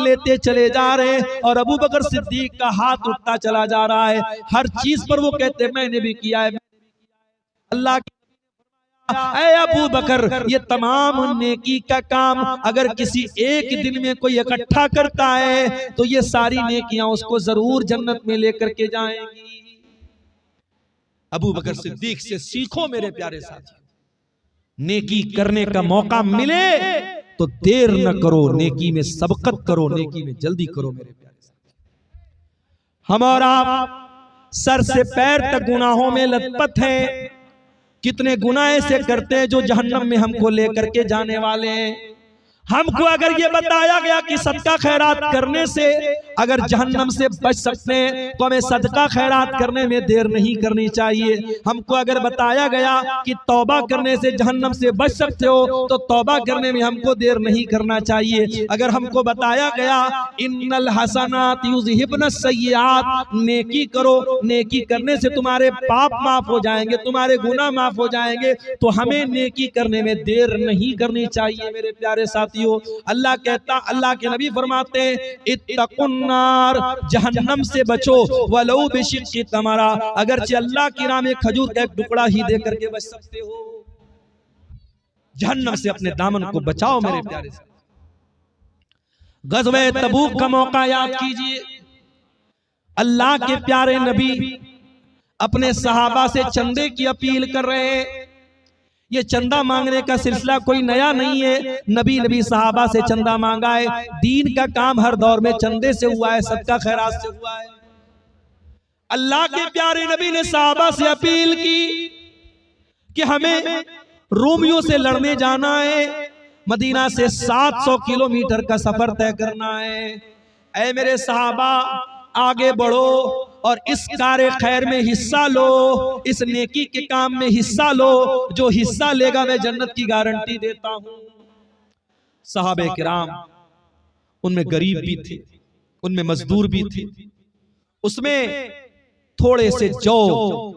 लेते चले जा रहे हैं और अबू बकर सिद्दीक का हाथ उठता चला जा रहा है। हर चीज पर वो कहते हैं मैंने भी किया है। अल्लाह ऐ अबू बकर, ये तमाम नेकी का काम अगर किसी एक दिन में कोई इकट्ठा करता है तो ये सारी नेकियां उसको जरूर जन्नत में लेकर के जाएंगी। अबू बकर सिद्दीक से सीखो मेरे प्यारे साथी, नेकी करने का मौका मिले तो देर न करो, नेकी में सबकत करो, नेकी में जल्दी करो मेरे प्यारे साथी। हम और आप सर से पैर तक गुनाहों में लथपथ हैं। कितने गुनाह ऐसे करते हैं जो जहन्नम में हमको लेकर के जाने वाले हैं। हमको अगर ये बताया गया कि सदका खैरात करने से अगर जहन्नम से बच सकते हैं तो हमें सदका खैरात करने में देर नहीं करनी चाहिए। हमको अगर बताया गया कि तौबा करने से जहन्नम से बच सकते हो तो तौबा करने में हमको देर नहीं करना चाहिए। अगर हमको बताया गया इन्नल हसनात युज़हिबन सय्यात, नेकी करो, नेकी करने से तुम्हारे पाप माफ हो जाएंगे, तुम्हारे गुनाह माफ हो जाएंगे, तो हमें नेकी करने में देर नहीं करनी चाहिए मेरे प्यारे साथी। अल्लाह कहता, अल्लाह के नबी फरमाते हैं इत्तकुन्नार, जहन्नम से बचो, वलौ बिशिक्कि तमरा, अगरचे अल्लाह की राह में खजूर का एक टुकड़ा ही दे करके बच सकते हो। जहन्नम से अपने दामन को बचाओ मेरे प्यारे से। गज़वे तबूक का मौका याद कीजिए। अल्लाह के प्यारे नबी अपने सहाबा से चंदे की अपील कर रहे हैं। ये चंदा मांगने का सिलसिला कोई नया नहीं है, नबी सहाबा से चंदा मांगा है। दीन का काम हर दौर में चंदे से हुआ है, सदका खैरात से हुआ है। अल्लाह के प्यारे नबी ने सहाबा से अपील की कि हमें रोमियों से लड़ने जाना है, मदीना से 700 किलोमीटर का सफर तय करना है। ऐ मेरे सहाबा, आगे बढ़ो और इस कार्य खैर में हिस्सा लो, इस नेकी के काम में हिस्सा लो। जो हिस्सा लेगा मैं जन्नत की गारंटी देता हूं। सहाबे किराम, उनमें गरीब भी थे, उनमें मजदूर भी थे, उसमें थोड़े से जौ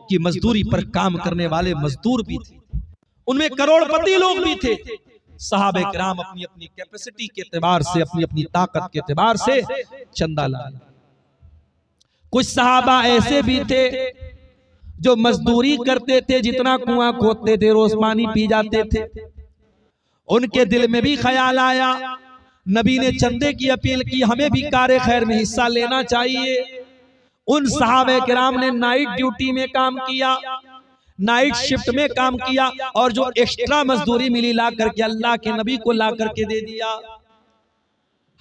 की मजदूरी पर काम करने वाले मजदूर भी थे, उनमें करोड़पति लोग भी थे। सहाबे किराम अपनी अपनी कैपेसिटी के एतबार से, अपनी अपनी ताकत के एतबार से चंदा लाए। कुछ सहाबा ऐसे भी थे जो मजदूरी करते थे, जितना कुआं खोदते थे रोज पानी पी जाते थे। उनके दिल में भी ख्याल आया, नबी ने चंदे की अपील की, हमें भी कार्य खैर में हिस्सा लेना चाहिए। उन सहाबे किराम ने नाइट ड्यूटी में काम किया, नाइट शिफ्ट में काम किया और जो एक्स्ट्रा मजदूरी मिली ला करके अल्लाह के नबी को ला करके दे दिया।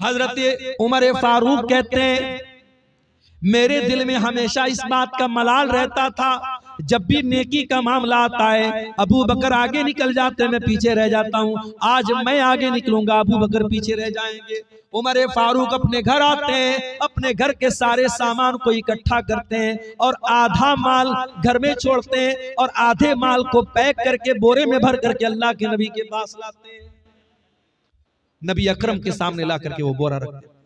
हजरत उमर फारूक कहते हैं मेरे दिल में हमेशा इस बात का मलाल रहता था, जब भी नेकी का मामला आता है अबू बकर आगे निकल जाते हैं, मैं पीछे रह जाता हूँ। आज मैं आगे निकलूंगा, अबू बकर पीछे रह जाएंगे। उमर फारूक अपने घर आते हैं, अपने घर के सारे सामान को इकट्ठा करते हैं और आधा माल घर में छोड़ते हैं और आधे माल को पैक करके बोरे में भर करके अल्लाह के नबी के पास लाते हैं। नबी अकरम के सामने ला करके वो बोरा रखते हैं।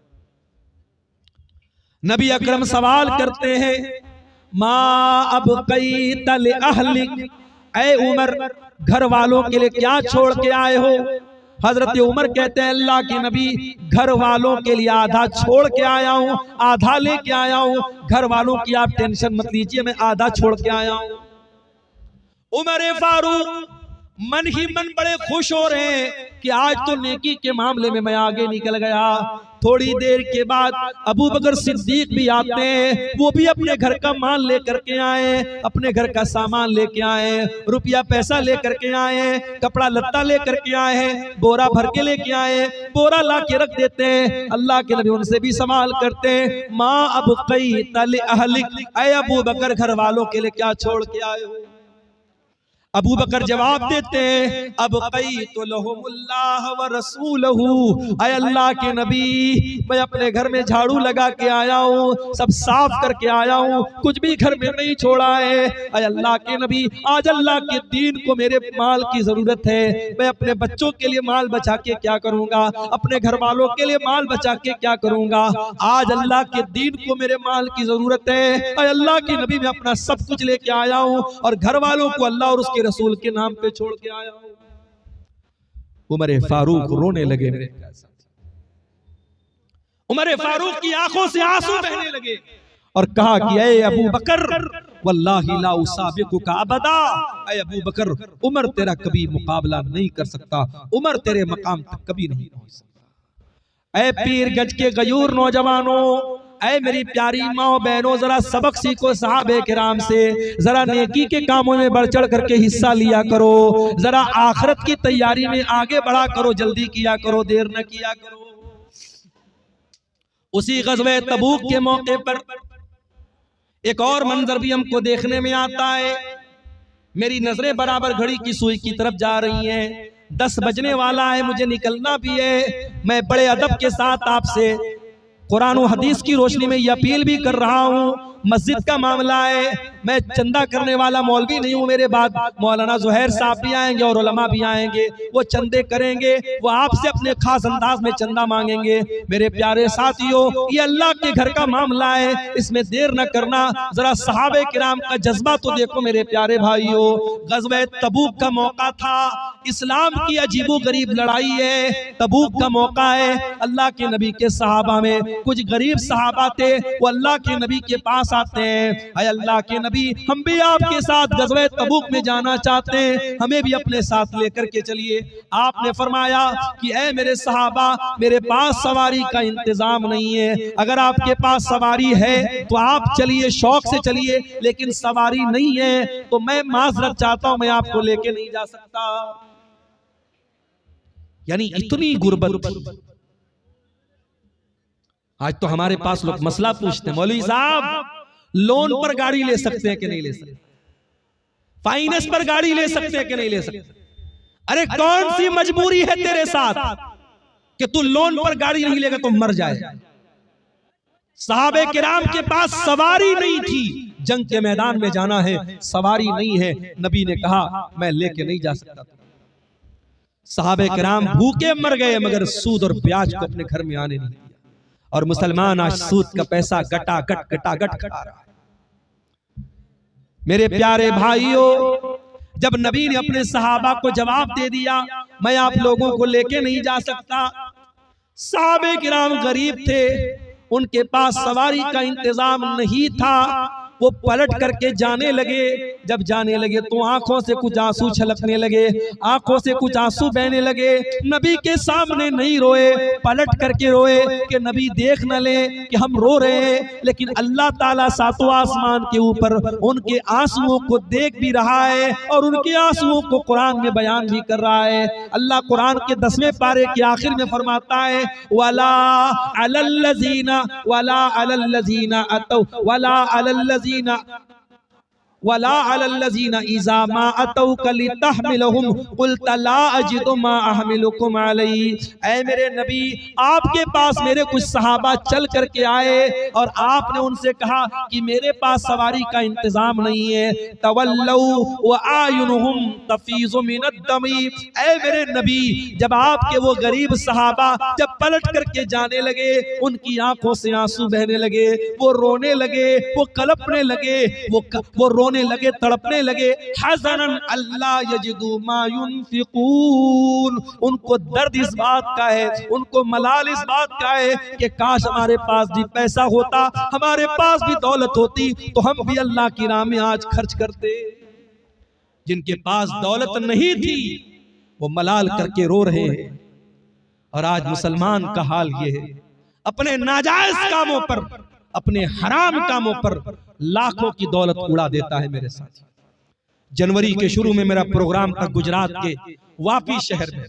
नबी अकरम सवाल करते हैं, माँ अब कई तल अहलिक, ऐ उमर घर वालों के लिए क्या छोड़ के आए हो? हजरत उमर कहते हैं अल्लाह के नबी, घर वालों के लिए आधा छोड़ के आया हूँ, आधा लेके आया हूँ। घर वालों की आप टेंशन मत लीजिए, मैं आधा छोड़ के आया हूँ। उमर फारूक मन ही मन बड़े खुश हो रहे हैं कि आज तो नेकी के मामले में मैं आगे निकल गया। थोड़ी देर के बाद अबू बकर सिद्दीक भी आते हैं, वो भी अपने घर का माल लेकर के आए, अपने घर का सामान लेके आए, रुपया पैसा लेकर के आए, कपड़ा लत्ता लेकर के आए, बोरा भर के लेके आए, बोरा ला के रख देते हैं। अल्लाह के नबी उनसे भी सवाल करते हैं, माँ अब कई तल अहलिक, ऐ अबू बकर घर वालों के लिए क्या छोड़ के आए हो? अबू बकर जवाब देते हैं, अब कई तो लहुमुल्लाह व रसूलहू, ऐ अल्लाह के नबी मैं अपने घर में झाड़ू लगा के आया हूँ, सब साफ करके आया हूँ, कुछ भी घर में नहीं छोड़ा है। ऐ अल्लाह के नबी आज अल्लाह के दीन को मेरे माल की जरूरत है, मैं अपने बच्चों के लिए माल बचा के क्या करूँगा, अपने घर वालों के लिए माल बचा के क्या करूँगा, आज अल्लाह के दीन को मेरे माल की जरूरत है। ऐ अल्लाह के नबी मैं अपना सब कुछ लेके आया हूँ और घर वालों को अल्लाह और उसके रसूल के नाम पे छोड़ के आया हूं। उमर फारूक रोने लगे। उमर फारूक की आंखों से आंसू बहने लगे और कहा कि ऐ अबू बकर वल्लाही ला उसाबिकुका अबदा, ऐ अबू बकर उमर तेरा कभी मुकाबला नहीं कर सकता, उमर तेरे मकाम तक कभी नहीं पहुंच सकता। ऐ पीर गज के गयूर नौजवानों, ऐ मेरी प्यारी माओ बहनों, जरा सबक सीखो सहाबे किराम से, जरा नेकी के कामों में बढ़ चढ़ करके हिस्सा लिया करो, जरा आखिरत की तैयारी में आगे बढ़ा करो, जल्दी किया करो, देर न किया करो। उसी गज़वे तबूक के मौके पर एक और मंजर भी हमको देखने में आता है। मेरी नजरें बराबर घड़ी की सुई की तरफ जा रही हैं, 10 बजने वाला है, मुझे निकलना भी है। मैं बड़े अदब के साथ आपसे कुरान और हदीस की रोशनी में ये अपील भी कर रहा हूँ, मस्जिद का मामला है, मैं चंदा करने वाला मौलवी नहीं हूँ, मेरे बाद मौलाना ज़ुहैर साहब भी आएंगे और उलमा भी आएंगे, वो चंदे करेंगे, वो आपसे अपने खास अंदाज में चंदा मांगेंगे। मेरे प्यारे साथियों, ये अल्लाह के घर का मामला है, इसमें देर न करना। जरा सहाबे किराम का जज्बा तो देखो मेरे प्यारे भाइयों। गज़वे तबूक का मौका था, इस्लाम की अजीबो गरीब लड़ाई है, तबूक का मौका है। अल्लाह के नबी के सहाबा में कुछ गरीब सहाबा थे, वो अल्लाह के नबी के पास आते हैं, अय अल्लाह के नबी हम भी आपके साथ गज़वे तबूक में जाना चाहते हैं, हमें भी अपने साथ लेकर के चलिए। आपने फरमाया कि ऐ मेरे सहाबा, मेरे पास सवारी का इंतजाम नहीं है, अगर आपके पास सवारी है तो आप चलिए, शौक से चलिए, लेकिन सवारी नहीं है तो मैं माजरत चाहता हूं, मैं आपको लेके नहीं जा सकता। यानी इतनी गुर्बत। आज तो हमारे पास लोग मसला पूछते हैं, मौलवी साहब लोन पर गाड़ी ले सकते हैं कि नहीं ले सकते, फाइनेंस पर गाड़ी ले सकते हैं कि नहीं ले सकते। अरे कौन सी मजबूरी है तेरे साथ कि तू लोन पर गाड़ी नहीं लेगा तो मर जाए। सहाबे किराम के पास सवारी नहीं थी, जंग के मैदान में जाना है, सवारी नहीं है, नबी ने कहा मैं लेके नहीं जा सकता। सहाबे किराम भूखे मर गए, मगर सूद और ब्याज को अपने घर में आने नहीं दिया। और मुसलमान आज सूद का पैसा गटागट खा रहा है। मेरे प्यारे भाइयों, जब नबी ने अपने सहाबा को जवाब दे दिया मैं आप लोगों को लेके नहीं जा सकता, सहाबे किराम गरीब थे, उनके पास सवारी का इंतजाम नहीं था, वो पलट करके जाने लगे। जब जाने लगे तो आंखों से कुछ आंसू छलकने लगे, आंखों से कुछ आंसू बहने लगे। नबी के सामने नहीं रोए, पलट करके रोए कि नबी देख न ले कि हम रो रहे हैं, लेकिन अल्लाह ताला सातों आसमान के ऊपर उनके आंसुओं को देख भी रहा है और उनके आंसुओं को कुरान में बयान भी कर रहा है। अल्लाह कुरान के 10वें पारे के आखिर में फरमाता है वला अलल्लज़ीना अतौ वला अलल्लज़ीना इज़ा मा अतौका लितहमिलहुम क़ुल्त ला अजिदु मा अहमिलुकुम अलैहि। ऐ मेरे नबी, आपके पास मेरे कुछ सहाबा चल करके आए और आपने उनसे कहा कि मेरे पास सवारी का इंतजाम नहीं है। तवल्लौ व आयुनुहुम तफीज़ु मिनद्दमी। ऐ मेरे नबी, जब आपके वो गरीब सहाबा जब पलट करके जाने लगे, उनकी आंखों से आंसू बहने लगे, वो रोने लगे, वो कलपने लगे, वो रोने लगे, तड़पने लगे। हज़नन अल्लाह यजिदु मा युनफिकून। उनको दर्द इस बात का है, उनको मलाल इस बात का है कि काश हमारे पास भी पैसा होता, हमारे पास भी दौलत होती तो हम भी अल्लाह की राह में आज खर्च करते। जिनके पास दौलत नहीं थी वो मलाल करके रो रहे हैं। और आज मुसलमान का हाल ये है, अपने नाजायज कामों पर, अपने हराम कामों पर लाखों की दौलत उड़ा देता है। मेरे साथ जनवरी के शुरू में मेरा प्रोग्राम था गुजरात के वापी शहर में,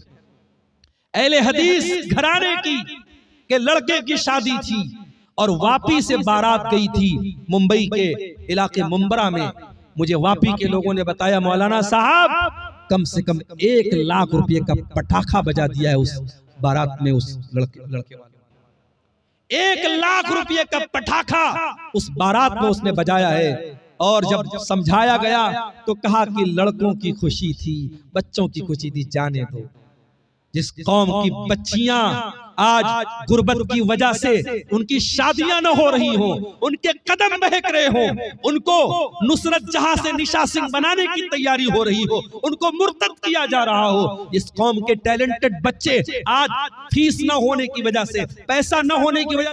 अहले हदीस घराने की के लड़के की शादी थी और वापी से बारात गई थी मुंबई के इलाके मुंबरा में। मुझे वापी के लोगों ने बताया मौलाना साहब कम से कम 1 लाख रुपए का पटाखा बजा दिया है उस बारात में, उस लड़के वाले 1 लाख रुपए का पटाखा उस बारात में उसने बजाया है। और जब समझाया गया तो कहा कि लड़कों की खुशी थी, बच्चों की खुशी थी, जाने दो। जिस कौम की बच्चियां आज गुर्बत की वजह से उनकी शादियां न हो रही हो, उनके कदम बहक रहे हो, उनको नुसरत जहां से निशा सिंह बनाने की तैयारी हो रही हो, उनको मुर्तद किया जा रहा हो, इस कौम के टैलेंटेड बच्चे आज फीस न होने की वजह से, पैसा न होने की वजह